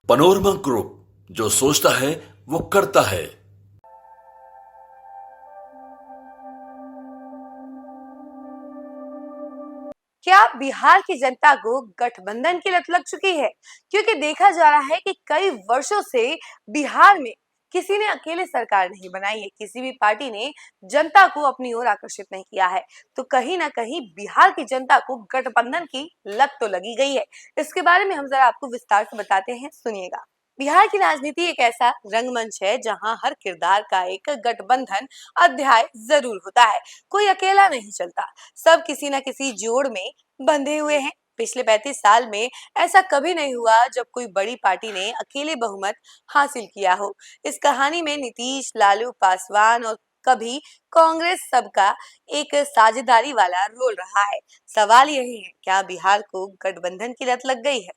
Panorama group, जो सोचता है वो करता है। क्या बिहार की जनता को गठबंधन की लत लग चुकी है? क्योंकि देखा जा रहा है कि कई वर्षों से बिहार में किसी ने अकेले सरकार नहीं बनाई है, किसी भी पार्टी ने जनता को अपनी ओर आकर्षित नहीं किया है। तो कहीं ना कहीं बिहार की जनता को गठबंधन की लत तो लगी गई है। इसके बारे में हम जरा आपको विस्तार से बताते हैं, सुनिएगा। बिहार की राजनीति एक ऐसा रंगमंच है जहां हर किरदार का एक गठबंधन अध्याय जरूर होता है। कोई अकेला नहीं चलता, सब किसी न किसी जोड़ में बंधे हुए हैं। पिछले 35 साल में ऐसा कभी नहीं हुआ जब कोई बड़ी पार्टी ने अकेले बहुमत हासिल किया हो। इस कहानी में नीतीश, लालू, पासवान और कभी कांग्रेस सबका एक साझेदारी वाला रोल रहा है। सवाल यही है, क्या बिहार को गठबंधन की लत लग गई है?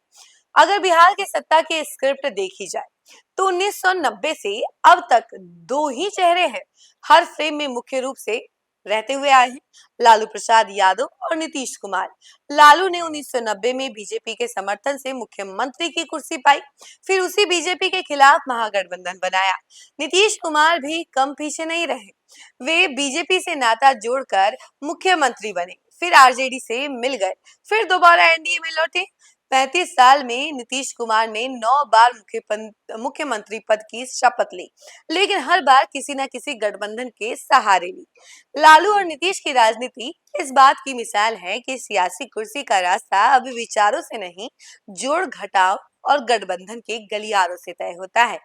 अगर बिहार के सत्ता की स्क्रिप्ट देखी जाए तो 1990 से अब तक दो ही चेहरे हैं हर फ्रेम में मुख्य रूप से रहते हुए आए हैं, लालू प्रसाद यादव और नीतीश कुमार। लालू ने 1990 में बीजेपी के समर्थन से मुख्यमंत्री की कुर्सी पाई, फिर उसी बीजेपी के खिलाफ महागठबंधन बनाया। नीतीश कुमार भी कम पीछे नहीं रहे, वे बीजेपी से नाता जोड़कर मुख्यमंत्री बने, फिर आरजेडी से मिल गए, फिर दोबारा एनडीए में लौटे। 35 साल में नीतीश कुमार ने 9 बार मुख्यमंत्री पद की शपथ ली, लेकिन हर बार किसी न किसी गठबंधन के सहारे ली। लालू और नीतीश की राजनीति इस बात की मिसाल है कि सियासी कुर्सी का रास्ता अब विचारों से नहीं, जोड़ घटाव और गठबंधन के गलियारों से तय होता है।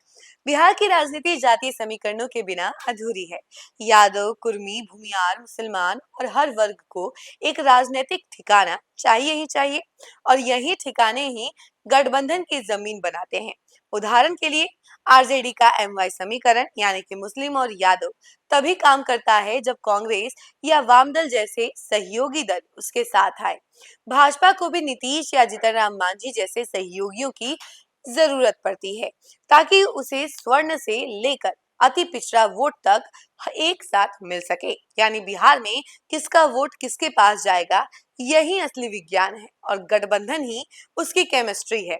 बिहार की राजनीति जातीय समीकरणों के बिना अधूरी है। यादव, कुर्मी, भूमियार, मुसलमान और हर वर्ग को एक राजनीतिक ठिकाना चाहिए ही चाहिए, और यही ठिकाने ही गठबंधन की जमीन बनाते हैं। उदाहरण के लिए आरजेडी का एमवाई समीकरण, यानी कि मुस्लिम और यादव, तभी काम करता है जब कांग्रेस या वामदल जैसे सहयोगी दल उसके साथ आए। भाजपा को भी नीतीश या जीतन राम मांझी जैसे सहयोगियों की जरूरत पड़ती है, ताकि उसे स्वर्ण से लेकर अति पिछड़ा वोट तक एक साथ मिल सके। यानी बिहार में किसका वोट किसके पास जाएगा, यही असली विज्ञान है और गठबंधन ही उसकी केमिस्ट्री है।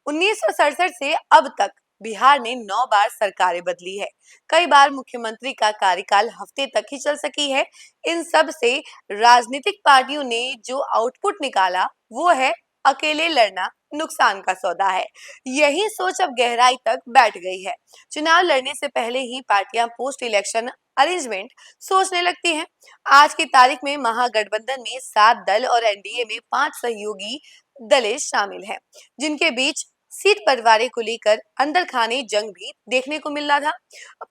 1967 से अब तक बिहार ने 9 बार सरकारें बदली है। कई बार मुख्यमंत्री का कार्यकाल हफ्ते तक ही चल सकी है। इन सब से राजनीतिक पार्टियों ने जो आउटपुट निकाला वो है अकेले लड़ना नुकसान का सौदा है। यही सोच अब गहराई तक बैठ गई है। चुनाव लड़ने से पहले ही पार्टियां पोस्ट इलेक्शन अरेंजमेंट सोचने लगती हैं। आज की तारीख में महागठबंधन में 7 दल और एनडीए में 5 सहयोगी दलें शामिल हैं, जिनके बीच सीट बंटवारे को लेकर अंदर खाने जंग भी देखने को मिल रहा था।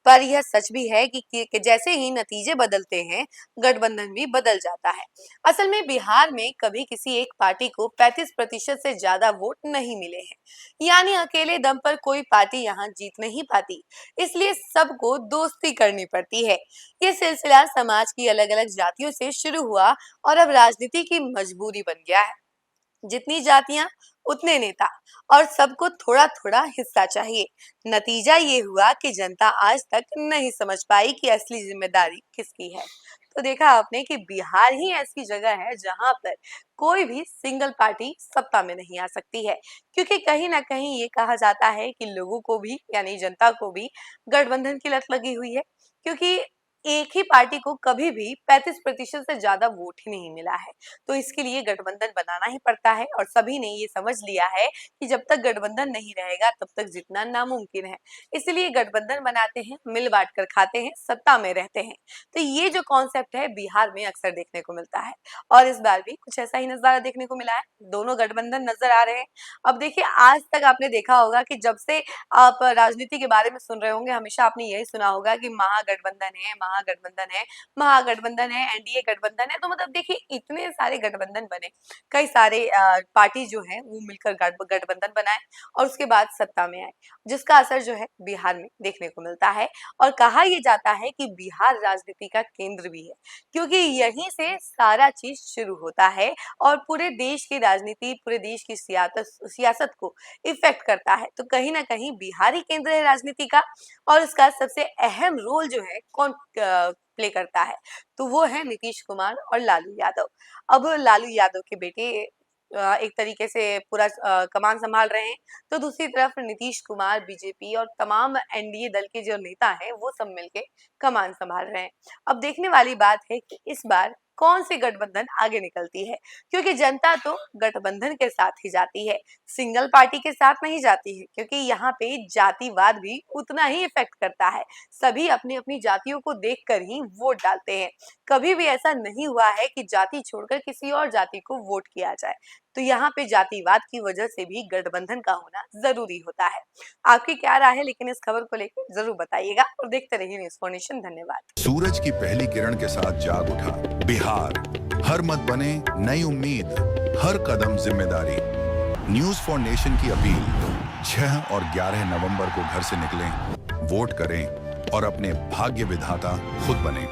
पर यह सच भी है कि जैसे ही नतीजे बदलते हैं, गठबंधन भी बदल जाता है। असल में बिहार में कभी किसी एक पार्टी को 35% से ज्यादा वोट नहीं मिले हैं, यानी अकेले दम पर कोई पार्टी यहाँ जीत नहीं पाती, इसलिए सबको दोस्ती करनी पड़ती है। ये सिलसिला समाज की अलग अलग जातियों से शुरू हुआ और अब राजनीति की मजबूरी बन गया है। जितनी जातियां उतने नेता, और सबको थोड़ा थोड़ा हिस्सा चाहिए। नतीजा ये हुआ कि जनता आज तक नहीं समझ पाई कि असली जिम्मेदारी किसकी है। तो देखा आपने कि बिहार ही ऐसी जगह है जहां पर कोई भी सिंगल पार्टी सत्ता में नहीं आ सकती है, क्योंकि कहीं ना कहीं ये कहा जाता है कि लोगों को भी, यानी जनता को भी गठबंधन की लत लगी हुई है, क्योंकि एक ही पार्टी को कभी भी 35% से ज्यादा वोट ही नहीं मिला है। तो इसके लिए गठबंधन बनाना ही पड़ता है, और सभी ने ये समझ लिया है कि जब तक गठबंधन नहीं रहेगा तब तक जीतना नामुमकिन है। इसलिए गठबंधन बनाते हैं, मिल बांट कर खाते हैं, सत्ता में रहते हैं। तो ये जो कॉन्सेप्ट है बिहार में अक्सर देखने को मिलता है, और इस बार भी कुछ ऐसा ही नजारा देखने को मिला है। दोनों गठबंधन नजर आ रहे हैं। अब देखिए, आज तक आपने देखा होगा कि जब से आप राजनीति के बारे में सुन रहे होंगे, हमेशा आपने यही सुना होगा कि महागठबंधन है, महागठबंधन है, महागठबंधन है, एनडीए गठबंधन है। तो मतलब देखिए, इतने सारे गठबंधन बने, कई सारे पार्टी जो है वो मिलकर गठबंधन बनाए और उसके बाद सत्ता में आए, जिसका असर जो है बिहार में देखने को मिलता है। और कहा यह जाता है कि बिहार राजनीति का केंद्र भी है, क्योंकि यहीं से सारा चीज शुरू होता है और पूरे देश की राजनीति, पूरे देश की सियासत को इफेक्ट करता है। तो कहीं ना कहीं बिहार ही केंद्र है राजनीति का, और इसका सबसे अहम रोल जो है कौन प्ले करता है, तो वो है नीतीश कुमार और लालू यादव। अब लालू यादव के बेटे एक तरीके से पूरा कमान संभाल रहे हैं, तो दूसरी तरफ नीतीश कुमार, बीजेपी और तमाम एनडीए दल के जो नेता हैं वो सब मिलके कमान संभाल रहे हैं। अब देखने वाली बात है कि इस बार कौन सी गठबंधन आगे निकलती है, क्योंकि जनता तो गठबंधन के साथ ही जाती है, सिंगल पार्टी के साथ नहीं जाती है, क्योंकि यहाँ पे जातिवाद भी उतना ही इफेक्ट करता है। सभी अपनी अपनी जातियों को देखकर ही वोट डालते हैं। कभी भी ऐसा नहीं हुआ है कि जाति छोड़कर किसी और जाति को वोट किया जाए। तो यहाँ पे जातिवाद की वजह से भी गठबंधन का होना जरूरी होता है। आपकी क्या राय है, लेकिन इस खबर को लेकर जरूर बताइएगा और देखते रहिए न्यूज़ फॉर नेशन। धन्यवाद। सूरज की पहली किरण के साथ जाग उठा बिहार, हर मत बने नई उम्मीद, हर कदम जिम्मेदारी। न्यूज़ फॉर नेशन की अपील, 6 और 11 नवंबर को घर से निकलें, वोट करें और अपने भाग्य विधाता खुद बने।